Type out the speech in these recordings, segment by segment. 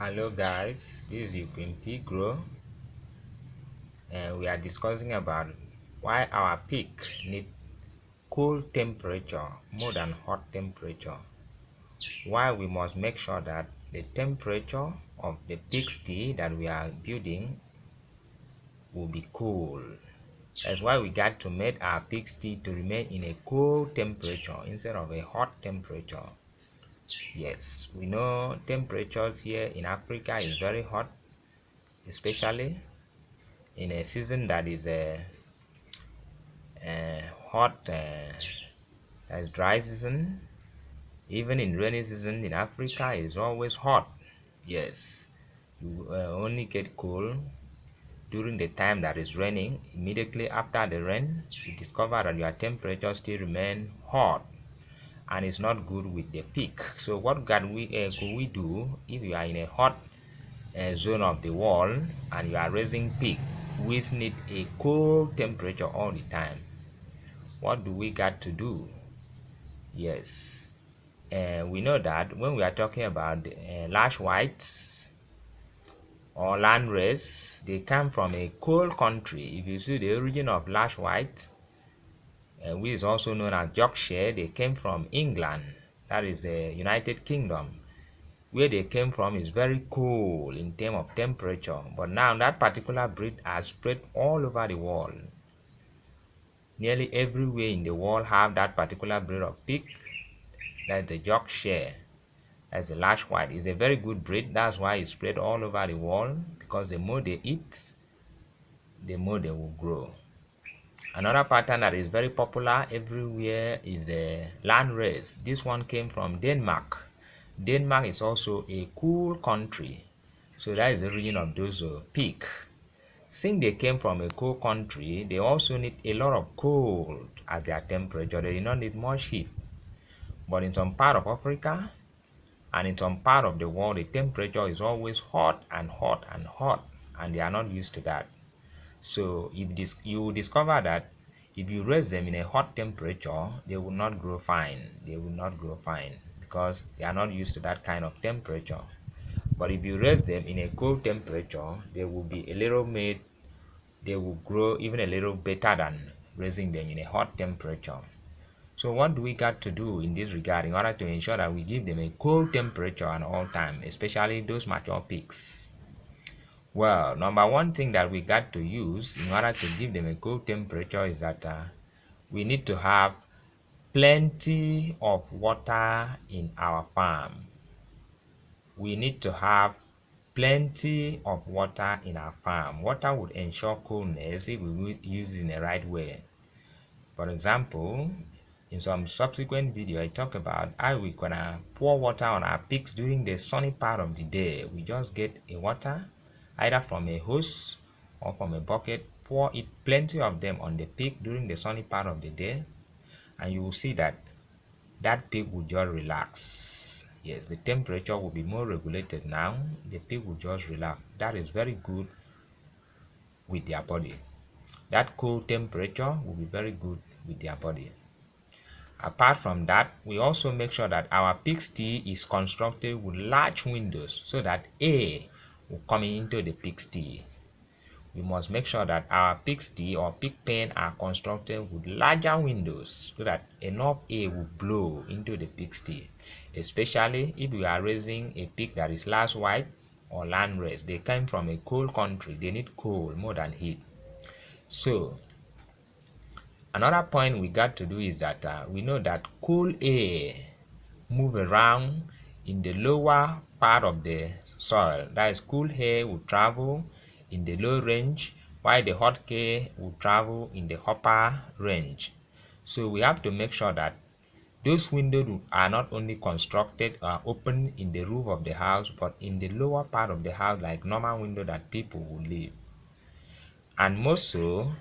Hello guys, this is Ukraine Piggery, and we are discussing about why our pig need cool temperature more than hot temperature. Why we must make sure that the temperature of the pigsty that we are building will be cool. That's why we got to make our pigsty to remain in a cool temperature instead of a hot temperature. Yes, we know temperatures here in Africa is very hot, especially in a season that is hot, as dry season. Even in rainy season in Africa is always hot. Yes, you only get cool during the time that is raining. Immediately after the rain, you discover that your temperature still remain hot, and it's not good with the pig. So what could we do if you are in a hot zone of the world and you are raising pig, which need a cool temperature all the time? What do we got to do? Yes, we know that when we are talking about large whites or land race, they come from a cold country. If you see the origin of large whites, which is also known as Yorkshire, they came from England, that is the United Kingdom. Where they came from is very cool in terms of temperature, but now that particular breed has spread all over the world. Nearly everywhere in the world have that particular breed of pig. That's the Yorkshire. That's the large white. It's a very good breed. That's why it's spread all over the world, because the more they eat, the more they will grow. Another pattern that is very popular everywhere is the land race. This one came from Denmark. Denmark is also a cool country, so that is the origin of those pig. Since they came from a cold country, they also need a lot of cold as their temperature. They do not need much heat. But in some part of Africa and in some part of the world, the temperature is always hot and hot and hot, and they are not used to that. So if you discover that if you raise them in a hot temperature, they will not grow fine. They will not grow fine because they are not used to that kind of temperature. But if you raise them in a cold temperature, they will be a little made. They will grow even a little better than raising them in a hot temperature. So what do we got to do in this regard in order to ensure that we give them a cold temperature at all time, especially those mature pigs? Well, number one thing that we got to use in order to give them a cold temperature is that we need to have plenty of water in our farm. We need to have plenty of water in our farm. Water would ensure coolness if we use it in the right way. For example, in some subsequent video, I talk about how we're gonna pour water on our pigs during the sunny part of the day. We just get a water either from a hose or from a bucket, pour it plenty of them on the pig during the sunny part of the day, and you will see that that pig will just relax. Yes, the temperature will be more regulated now. The pig will just relax. That is very good with their body. That cool temperature will be very good with their body. Apart from that, we also make sure that our pigsty is constructed with large windows so that air will come into the pigsty. We must make sure that our pigsty or pig pen are constructed with larger windows so that enough air will blow into the pigsty, especially if we are raising a pig that is large white or land raised. They came from a cold country. They need cold more than heat. So another point we got to do is that we know that cool air move around in the lower part of the soil. That is, cool air will travel in the low range while the hot air will travel in the upper range. So we have to make sure that those windows are not only constructed or open in the roof of the house, but in the lower part of the house, like normal window that people will live. And most so,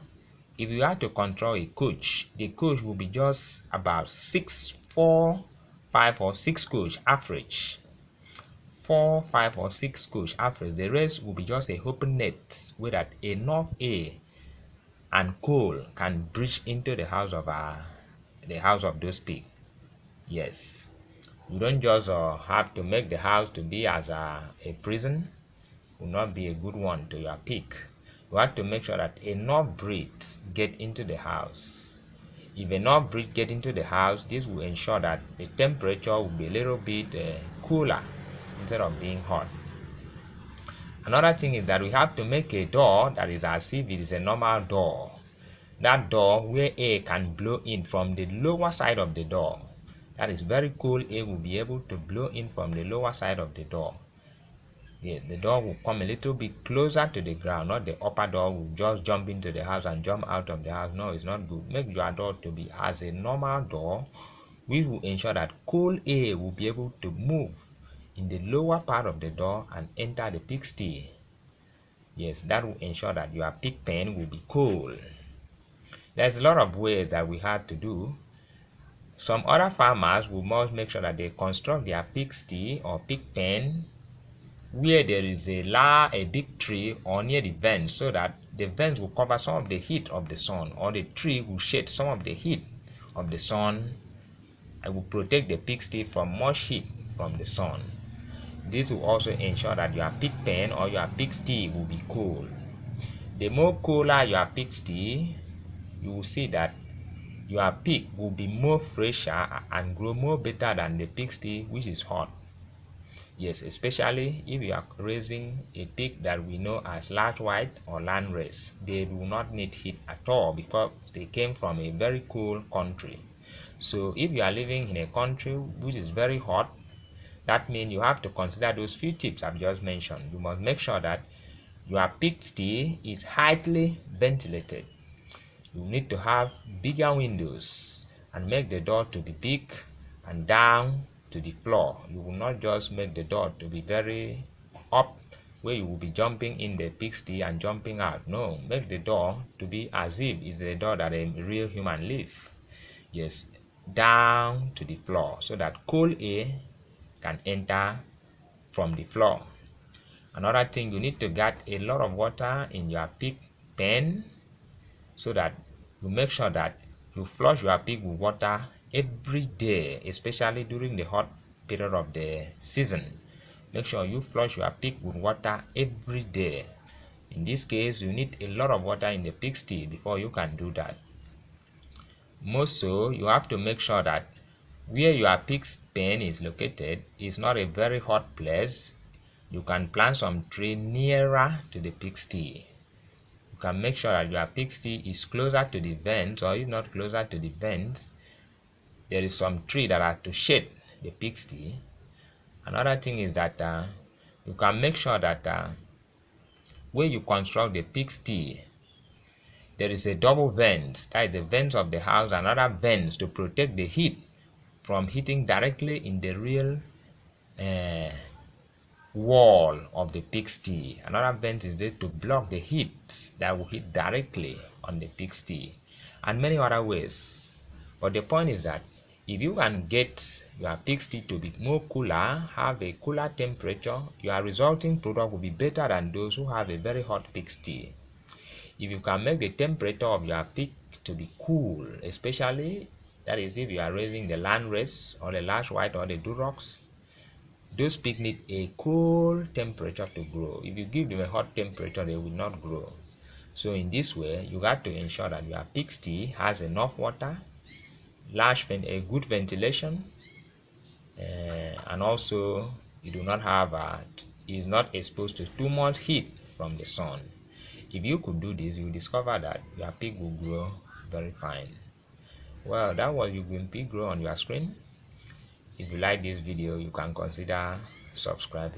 if you have to control a coach, the coach will be just about 4, 5 or 6 coach average. 4, 5 or 6 coach average. The rest will be just a open net where that enough air and cool can breach into the house of those pigs. Yes. You don't just have to make the house to be as a prison. Will not be a good one to your pig. You have to make sure that enough breeze get into the house. If enough breeze get into the house, this will ensure that the temperature will be a little bit cooler instead of being hot. Another thing is that we have to make a door that is as if it is a normal door. That door where air can blow in from the lower side of the door. That is very cool. Air will be able to blow in from the lower side of the door. Yes, the door will come a little bit closer to the ground, not the upper door will just jump into the house and jump out of the house. No, it's not good. Make your door to be as a normal door, which will ensure that cool air will be able to move in the lower part of the door and enter the pigsty. Yes, that will ensure that your pig pen will be cool. There's a lot of ways that we have to do. Some other farmers will must make sure that they construct their pigsty or pig pen where there is a big tree or near the vents, so that the vents will cover some of the heat of the sun, or the tree will shed some of the heat of the sun and will protect the pigsty from much heat from the sun. This will also ensure that your pig pen or your pigsty will be cool. The more cooler your pigsty, you will see that your pig will be more fresher and grow more better than the pigsty which is hot. Yes, especially if you are raising a pig that we know as large white or landrace. They do not need heat at all because they came from a very cool country. So if you are living in a country which is very hot, that means you have to consider those few tips I've just mentioned. You must make sure that your pigsty is highly ventilated. You need to have bigger windows and make the door to be big and down to the floor. You will not just make the door to be very up where you will be jumping in the pigsty and jumping out. No, make the door to be as if it's a door that a real human live. Yes, down to the floor so that cool air can enter from the floor. Another thing, you need to get a lot of water in your pig pen so that you make sure that you flush your pig with water every day, especially during the hot period of the season. Make sure you flush your pig with water every day. In this case, you need a lot of water in the pigsty before you can do that. Most so, you have to make sure that where your pig's pen is located is not a very hot place. You can plant some tree nearer to the pigsty. You can make sure that your pigsty is closer to the vent, or if not closer to the vent, there is some tree that are to shade the pigsty. Another thing is that you can make sure that where you construct the pigsty, there is a double vent, that is the vents of the house, and other vents to protect the heat from hitting directly in the real wall of the pigsty. Another vent is there to block the heat that will hit directly on the pigsty, and many other ways. But the point is that if you can get your pigsty to be more cooler, have a cooler temperature, your resulting product will be better than those who have a very hot pigsty. If you can make the temperature of your pig to be cool, especially that is if you are raising the landrace or the large white or the durocs, those pigs need a cool temperature to grow. If you give them a hot temperature, they will not grow. So in this way, you got to ensure that your pigsty has enough water, a good ventilation, and also you do not have is not exposed to too much heat from the sun. If you could do this, you will discover that your pig will grow very fine. Well, that was your green pig grow on your screen. If you like this video, you can consider subscribing.